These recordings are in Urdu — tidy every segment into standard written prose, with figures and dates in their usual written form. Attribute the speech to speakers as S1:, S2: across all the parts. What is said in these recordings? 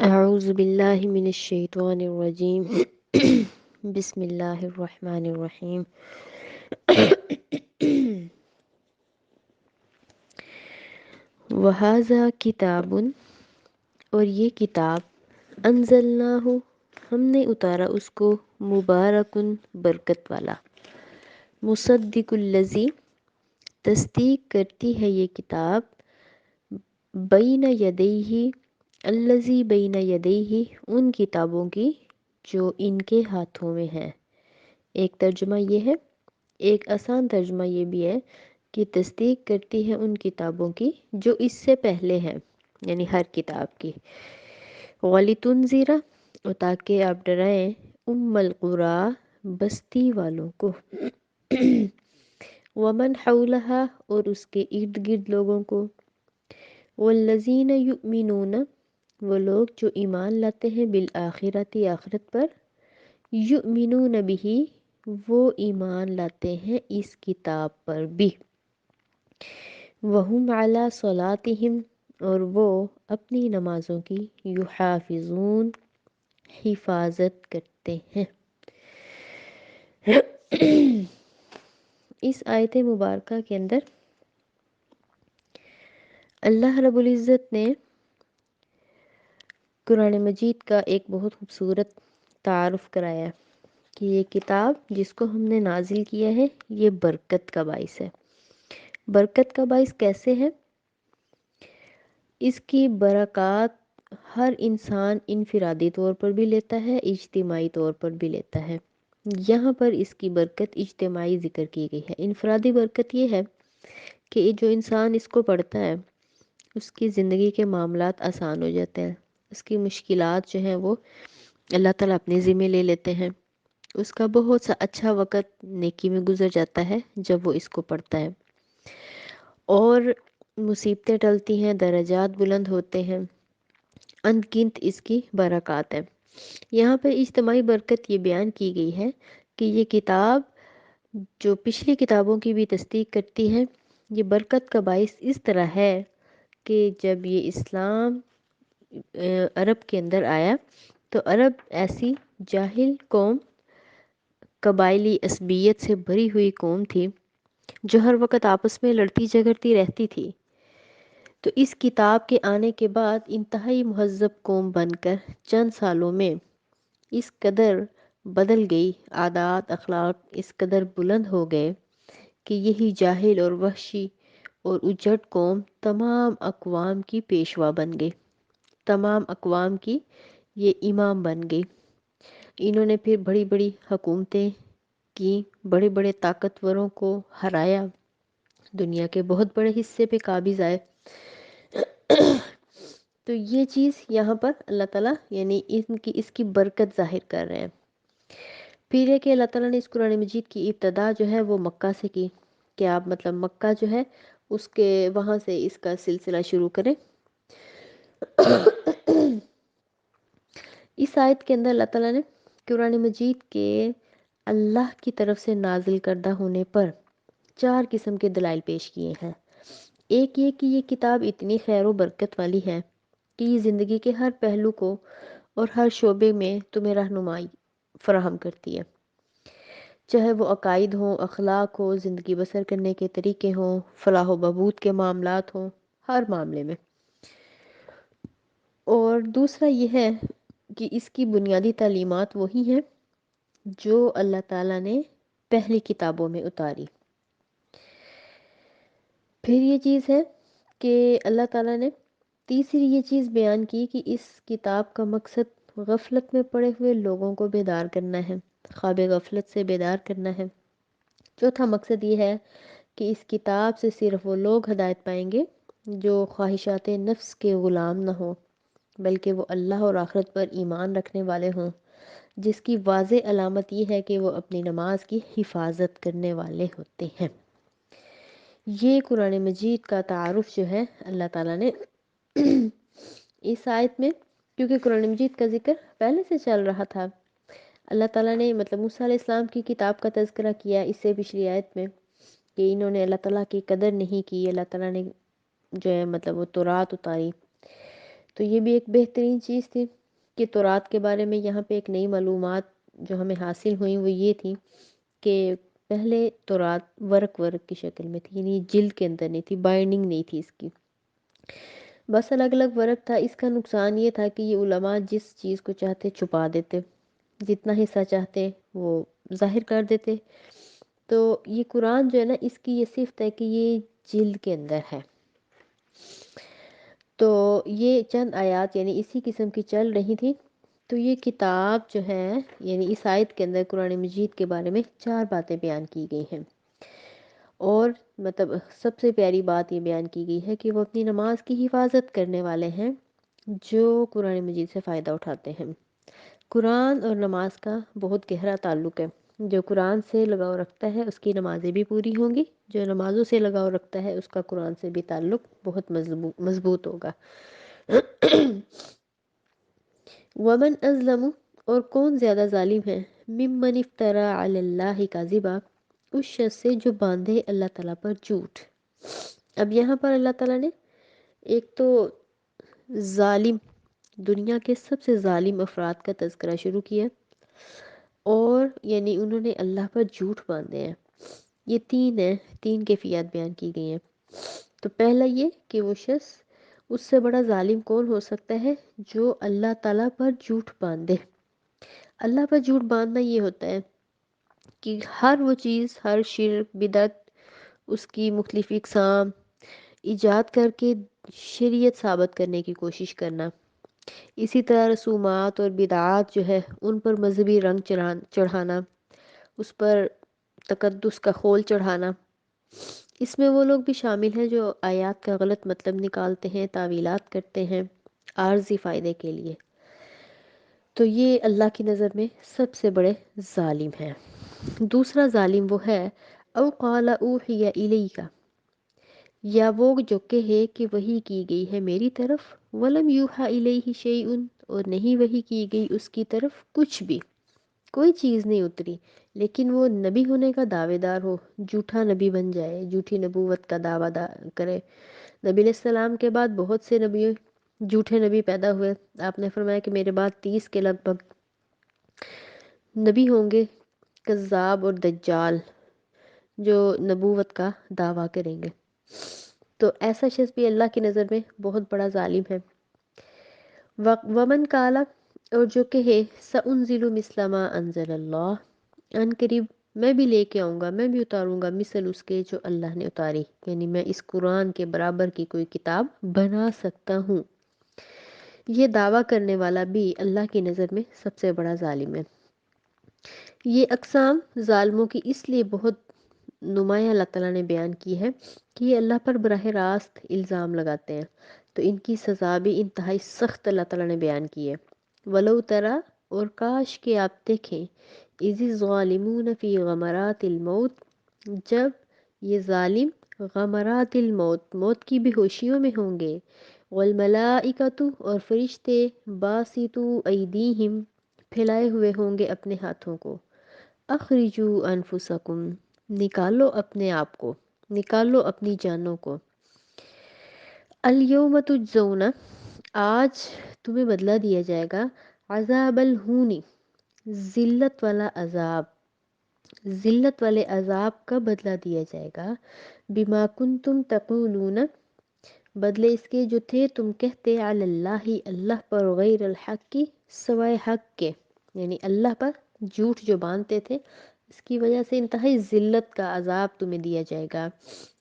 S1: اعوذ باللہ من الشیطان الرجیم بسم اللہ الرحمن الرحیم وَهَذَا کتاب، اور یہ کتاب انزلناہ، ہم نے اتارا اس کو، مبارکن، برکت والا، مصدق الذی، تصدیق کرتی ہے یہ کتاب، بین یدیہ، الذی بین یدیہ، ان کتابوں کی جو ان کے ہاتھوں میں ہے۔ ایک ترجمہ یہ ہے، ایک آسان ترجمہ یہ بھی ہے کہ تصدیق کرتی ہے ان کتابوں کی جو اس سے پہلے ہیں، یعنی ہر کتاب کی۔ وَلِتُنذِرَ، اور تاکہ آپ ڈرائیں، القریٰ، بستی والوں کو، ومن حولہا، اور اس کے ارد گرد لوگوں کو، والذین یؤمنون، وہ لوگ جو ایمان لاتے ہیں، بالآخرۃ، آخرت پر، یؤمنون بہ، وہ ایمان لاتے ہیں اس کتاب پر بھی، وہم علی صلاتہم، اور وہ اپنی نمازوں کی، یحافظون، حفاظت کرتے ہیں۔ اس آیت مبارکہ کے اندر اللہ رب العزت نے قرآن مجید کا ایک بہت خوبصورت تعارف کرایا کہ یہ کتاب جس کو ہم نے نازل کیا ہے یہ برکت کا باعث ہے۔ برکت کا باعث کیسے ہے؟ اس کی برکات ہر انسان انفرادی طور پر بھی لیتا ہے، اجتماعی طور پر بھی لیتا ہے۔ یہاں پر اس کی برکت اجتماعی ذکر کی گئی ہے۔ انفرادی برکت یہ ہے کہ جو انسان اس کو پڑھتا ہے اس کی زندگی کے معاملات آسان ہو جاتے ہیں، اس کی مشکلات جو ہیں وہ اللہ تعالیٰ اپنے ذمہ لے لیتے ہیں، اس کا بہت سا اچھا وقت نیکی میں گزر جاتا ہے جب وہ اس کو پڑھتا ہے، اور مصیبتیں ٹلتی ہیں، درجات بلند ہوتے ہیں، انگنت اس کی برکات ہیں۔ یہاں پہ اجتماعی برکت یہ بیان کی گئی ہے کہ یہ کتاب جو پچھلی کتابوں کی بھی تصدیق کرتی ہے، یہ برکت کا باعث اس طرح ہے کہ جب یہ اسلام عرب کے اندر آیا تو عرب ایسی جاہل قوم، قبائلی عصبیت سے بھری ہوئی قوم تھی جو ہر وقت آپس میں لڑتی جھگڑتی رہتی تھی۔ تو اس کتاب کے آنے کے بعد انتہائی مہذب قوم بن کر چند سالوں میں اس قدر بدل گئی، عادات اخلاق اس قدر بلند ہو گئے کہ یہی جاہل اور وحشی اور اجڑ قوم تمام اقوام کی پیشوا بن گئی، تمام اقوام کی یہ امام بن گئی۔ انہوں نے پھر بڑی بڑی حکومتیں کی، بڑے بڑے طاقتوروں کو ہرایا، دنیا کے بہت بڑے حصے پہ قابض آئے۔ تو یہ چیز یہاں پر اللہ تعالیٰ یعنی اس کی برکت ظاہر کر رہے ہیں۔ پھر یہ کہ اللہ تعالیٰ نے اس قرآن مجید کی ابتدا جو ہے وہ مکہ سے کی کہ آپ مطلب مکہ جو ہے اس کے وہاں سے اس کا سلسلہ شروع کریں۔ اس آیت کے اندر اللہ تعالیٰ نے قرآن مجید کے اللہ کی طرف سے نازل کردہ ہونے پر 4 قسم کے دلائل پیش کیے ہیں۔ ایک یہ کہ یہ کتاب اتنی خیر و برکت والی ہے کہ یہ زندگی کے ہر پہلو کو اور ہر شعبے میں تمہیں رہنمائی فراہم کرتی ہے، چاہے وہ عقائد ہوں، اخلاق ہو، زندگی بسر کرنے کے طریقے ہوں، فلاح و بہبود کے معاملات ہوں، ہر معاملے میں۔ اور دوسرا یہ ہے کہ اس کی بنیادی تعلیمات وہی ہیں جو اللہ تعالیٰ نے پہلی کتابوں میں اتاری۔ پھر یہ چیز ہے کہ اللہ تعالیٰ نے تیسری یہ چیز بیان کی کہ اس کتاب کا مقصد غفلت میں پڑے ہوئے لوگوں کو بیدار کرنا ہے، خواب غفلت سے بیدار کرنا ہے۔ چوتھا مقصد یہ ہے کہ اس کتاب سے صرف وہ لوگ ہدایت پائیں گے جو خواہشات نفس کے غلام نہ ہوں، بلکہ وہ اللہ اور آخرت پر ایمان رکھنے والے ہوں، جس کی واضح علامت یہ ہے کہ وہ اپنی نماز کی حفاظت کرنے والے ہوتے ہیں۔ یہ قرآن مجید کا تعارف جو ہے اللہ تعالیٰ نے اس آیت میں، کیونکہ قرآن مجید کا ذکر پہلے سے چل رہا تھا، اللہ تعالیٰ نے مطلب موسیٰ علیہ السلام کی کتاب کا تذکرہ کیا اس سے پچھلی آیت میں کہ انہوں نے اللہ تعالیٰ کی قدر نہیں کی، اللہ تعالیٰ نے جو ہے مطلب وہ تورات اتاری، تو یہ بھی ایک بہترین چیز تھی کہ تورات کے بارے میں یہاں پہ ایک نئی معلومات جو ہمیں حاصل ہوئیں وہ یہ تھی کہ پہلے تورات ورق کی شکل میں تھی، یعنی جلد کے اندر نہیں تھی، بائنڈنگ نہیں تھی اس کی، بس الگ الگ ورق تھا۔ اس کا نقصان یہ تھا کہ یہ علماء جس چیز کو چاہتے چھپا دیتے، جتنا حصہ چاہتے وہ ظاہر کر دیتے۔ تو یہ قرآن جو ہے نا، اس کی یہ صفت ہے کہ یہ جلد کے اندر ہے۔ تو یہ چند آیات یعنی اسی قسم کی چل رہی تھی۔ تو یہ کتاب جو ہے، یعنی اس آیت کے اندر قرآن مجید کے بارے میں 4 باتیں بیان کی گئی ہیں، اور مطلب سب سے پیاری بات یہ بیان کی گئی ہے کہ وہ اپنی نماز کی حفاظت کرنے والے ہیں جو قرآن مجید سے فائدہ اٹھاتے ہیں۔ قرآن اور نماز کا بہت گہرا تعلق ہے۔ جو قرآن سے لگاؤ رکھتا ہے اس کی نمازیں بھی پوری ہوں گی، جو نمازوں سے لگاؤ رکھتا ہے اس کا قرآن سے بھی تعلق بہت مضبوط ہوگا۔ ومن ازلم، اور کون زیادہ ظالم ہے، ممن افترا علی اللہ کاذبا، اس شخص سے جو باندھے اللہ تعالیٰ پر جھوٹ۔ اب یہاں پر اللہ تعالیٰ نے ایک تو ظالم، دنیا کے سب سے ظالم افراد کا تذکرہ شروع کیا، اور یعنی انہوں نے اللہ پر جھوٹ باندھے ہیں۔ یہ 3 کیفیات بیان کی گئی ہیں۔ تو پہلا یہ کہ وہ شخص، اس سے بڑا ظالم کون ہو سکتا ہے جو اللہ تعالیٰ پر جھوٹ باندھے۔ اللہ پر جھوٹ باندھنا یہ ہوتا ہے کہ ہر وہ چیز، ہر شرک بدعت، اس کی مختلف اقسام ایجاد کر کے شریعت ثابت کرنے کی کوشش کرنا۔ اسی طرح رسومات اور بدعات جو ہے ان پر مذہبی رنگ چڑھانا، اس پر تقدس کا خول چڑھانا۔ اس میں وہ لوگ بھی شامل ہیں جو آیات کا غلط مطلب نکالتے ہیں، تعویلات کرتے ہیں عارضی فائدے کے لیے۔ تو یہ اللہ کی نظر میں سب سے بڑے ظالم ہیں۔ دوسرا ظالم وہ ہے او قال اوحی الیک، یا وہ جو کہے کہ وحی کی گئی ہے میری طرف، ولم یوحى الیہ شیء، اور نہیں وحی کی گئی اس کی طرف کچھ بھی، کوئی چیز نہیں اتری، لیکن وہ نبی ہونے کا دعوے دار ہو، جھوٹا نبی بن جائے، جھوٹی نبوت کا دعویٰ کرے۔ نبی علیہ السلام کے بعد بہت سے جھوٹے نبی پیدا ہوئے۔ آپ نے فرمایا کہ میرے بعد 30 کے لگ بھگ نبی ہوں گے، کذاب اور دجال، جو نبوت کا دعویٰ کریں گے۔ تو ایسا شخص بھی اللہ کی نظر میں بہت بڑا ظالم ہے۔ ومن قال، اور جو کہے سأنزل مثل ما انزل اللہ، ان قریب میں بھی لے کے آؤں گا، میں بھی اتاروں گا مثل اس کے جو اللہ نے اتاری، یعنی میں اس قرآن کے برابر کی کوئی کتاب بنا سکتا ہوں۔ یہ دعویٰ کرنے والا بھی اللہ کی نظر میں سب سے بڑا ظالم ہے۔ یہ اقسام ظالموں کی اس لیے بہت نمایاں اللہ تعالیٰ نے بیان کی ہے کہ یہ اللہ پر براہ راست الزام لگاتے ہیں، تو ان کی سزا بھی انتہائی سخت اللہ تعالیٰ نے بیان کی ہے۔ ولو ترا، اور کاش کہ آپ دیکھیں، اذ الظالمون فی غمرات الموت، جب یہ ظالم غمرات الموت، موت کی بے ہوشیوں میں ہوں گے، والملائکۃ، اور فرشتے باسطو ایدیہم، پھیلائے ہوئے ہوں گے اپنے ہاتھوں کو، اخرجوا انفسکم، نکالو اپنے آپ کو، نکالو اپنی جانوں کو، الیوم تجزون، آج تمہیں بدلہ دیا جائے گا، عذاب الہون، ذلت والا عذاب، ذلت والے عذاب کا بدلہ دیا جائے گا، بما کنتم تقولون، بدلے اس کے جو تھے تم کہتے، علی اللہ، اللہ پر، غیر الحق کی، سوائے حق کے، یعنی اللہ پر جھوٹ جو باندھتے تھے، اس کی وجہ سے انتہائی ذلت کا عذاب تمہیں دیا جائے گا۔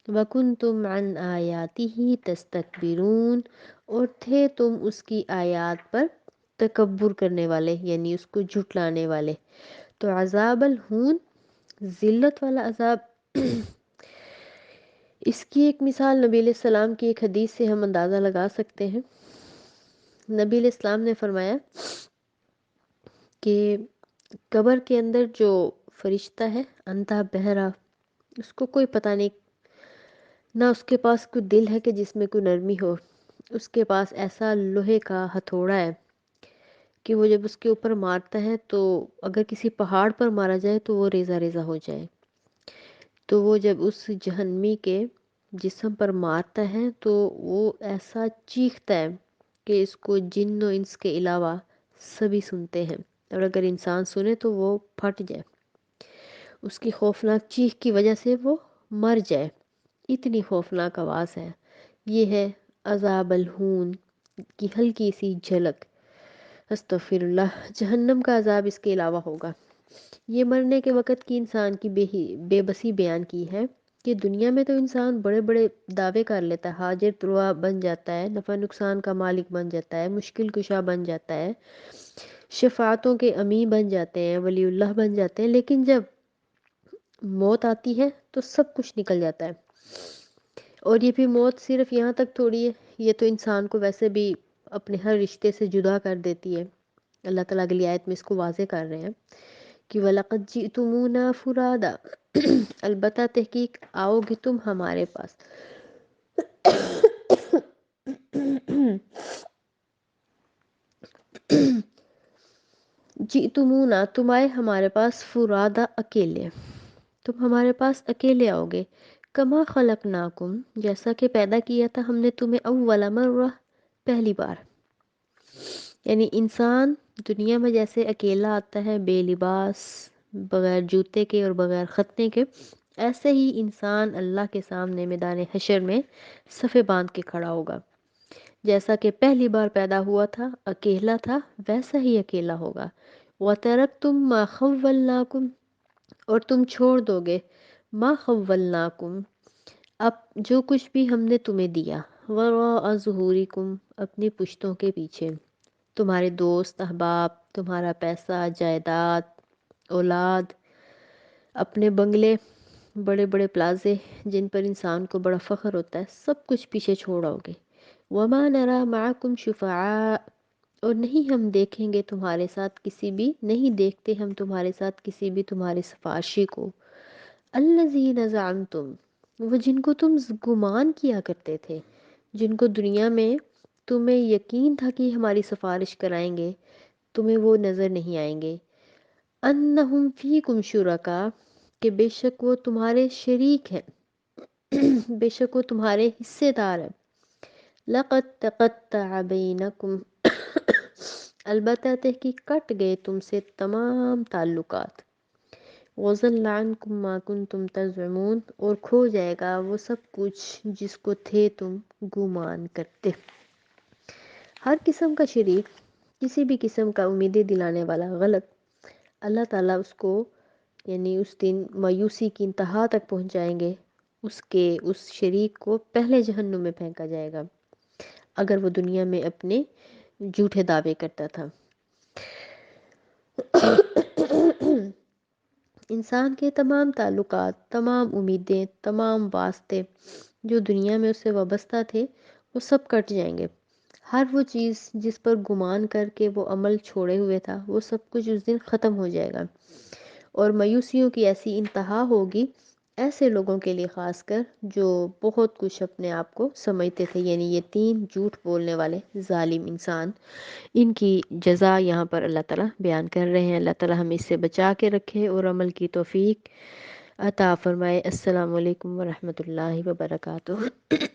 S1: وَكُنْتُمْ عَنْ آيَاتِهِ تَسْتَكْبِرُونَ، اور تھے تم اس کی آیات پر تکبر کرنے والے، یعنی اس کو جھٹلانے والے۔ تو عذاب الہون، ذلت والا عذاب، اس کی ایک مثال نبی علیہ السلام کی ایک حدیث سے ہم اندازہ لگا سکتے ہیں۔ نبی علیہ السلام نے فرمایا کہ قبر کے اندر جو فرشتہ ہے، اندھا بہرا، اس کو کوئی پتہ نہیں، نہ اس کے پاس کوئی دل ہے کہ جس میں کوئی نرمی ہو، اس کے پاس ایسا لوہے کا ہتھوڑا ہے کہ وہ جب اس کے اوپر مارتا ہے تو اگر کسی پہاڑ پر مارا جائے تو وہ ریزہ ریزہ ہو جائے۔ تو وہ جب اس جہنمی کے جسم پر مارتا ہے تو وہ ایسا چیختا ہے کہ اس کو جن و انس کے علاوہ سبھی سنتے ہیں، اور اگر انسان سنے تو وہ پھٹ جائے، اس کی خوفناک چیخ کی وجہ سے وہ مر جائے، اتنی خوفناک آواز ہے۔ یہ ہے عذاب الہون کی ہلکی سی جھلک، استغفر اللہ، جہنم کا عذاب اس کے علاوہ ہوگا۔ یہ مرنے کے وقت کی انسان کی بے بسی بیان کی ہے کہ دنیا میں تو انسان بڑے بڑے دعوے کر لیتا ہے، حاجت روا بن جاتا ہے، نفع نقصان کا مالک بن جاتا ہے، مشکل کشا بن جاتا ہے، شفاعتوں کے امی بن جاتے ہیں، ولی اللہ بن جاتے ہیں، لیکن جب موت آتی ہے تو سب کچھ نکل جاتا ہے۔ اور یہ بھی موت صرف یہاں تک تھوڑی ہے، یہ تو انسان کو ویسے بھی اپنے ہر رشتے سے جدا کر دیتی ہے۔ اللہ تعالیٰ اگلی آیت میں اس کو واضح کر رہے ہیں کہ وَلَقَدْ جِئْتُمُونَا فُرَادًا، البتہ تحقیق آؤ گے تم ہمارے پاس، جِئْتُمُونَا تم آئے ہمارے پاس، فُرَادًا اکیلے، تم ہمارے پاس اکیلے آؤ گے، کما خلقناکم جیسا کہ پیدا کیا تھا ہم نے تمہیں، اول مرہ پہلی بار، یعنی انسان دنیا میں جیسے اکیلا آتا ہے، بے لباس، بغیر جوتے کے اور بغیر ختنے کے، ایسے ہی انسان اللہ کے سامنے میدان حشر میں صفے باندھ کے کھڑا ہوگا۔ جیسا کہ پہلی بار پیدا ہوا تھا اکیلا تھا، ویسا ہی اکیلا ہوگا۔ وَتَرَكْتُمْ مَا خَوَّلْنَاكُمْ اور تم چھوڑ دو گے، ما خولناکم اب جو کچھ بھی ہم نے تمہیں دیا، وراء ظہورکم اپنی پشتوں کے پیچھے، تمہارے دوست احباب، تمہارا پیسہ، جائیداد، اولاد، اپنے بنگلے، بڑے بڑے پلازے جن پر انسان کو بڑا فخر ہوتا ہے، سب کچھ پیچھے چھوڑاؤ گے۔ وما نرى معكم شفعاء اور نہیں ہم دیکھیں گے تمہارے ساتھ کسی بھی، نہیں دیکھتے ہم تمہارے ساتھ کسی بھی تمہارے سفارشی کو، الذین زعمتم وہ جن کو تم گمان کیا کرتے تھے، جن کو دنیا میں تمہیں یقین تھا کہ ہماری سفارش کرائیں گے، تمہیں وہ نظر نہیں آئیں گے، انہم فیکم شرکا کہ بے شک وہ تمہارے شریک ہیں، بے شک وہ تمہارے حصے دار ہیں، لقد تقطع بینکم البتہ تحقیق کٹ گئے تم سے تمام تعلقات، وَضَلَّ عَنْكُمْ مَا كُنْتُمْ تَزْعُمُونَ اور کھو جائے گا وہ سب کچھ جس کو تھے تم گمان کرتے۔ ہر قسم کا شریک، کسی بھی قسم کا امیدیں دلانے والا غلط، اللہ تعالیٰ اس کو یعنی اس دن مایوسی کی انتہا تک پہنچائیں گے، اس شریک کو پہلے جہنم میں پھینکا جائے گا اگر وہ دنیا میں اپنے جھوٹے دعوے کرتا تھا۔ انسان کے تمام تعلقات، تمام امیدیں، تمام واسطے جو دنیا میں اس سے وابستہ تھے وہ سب کٹ جائیں گے۔ ہر وہ چیز جس پر گمان کر کے وہ عمل چھوڑے ہوئے تھا وہ سب کچھ اس دن ختم ہو جائے گا، اور مایوسیوں کی ایسی انتہا ہوگی ایسے لوگوں کے لیے، خاص کر جو بہت کچھ اپنے آپ کو سمجھتے تھے، یعنی یہ تین جھوٹ بولنے والے ظالم انسان، ان کی جزا یہاں پر اللہ تعالیٰ بیان کر رہے ہیں۔ اللہ تعالیٰ ہمیں اس سے بچا کے رکھے اور عمل کی توفیق عطا فرمائے۔ السلام علیکم ورحمۃ اللہ وبرکاتہ۔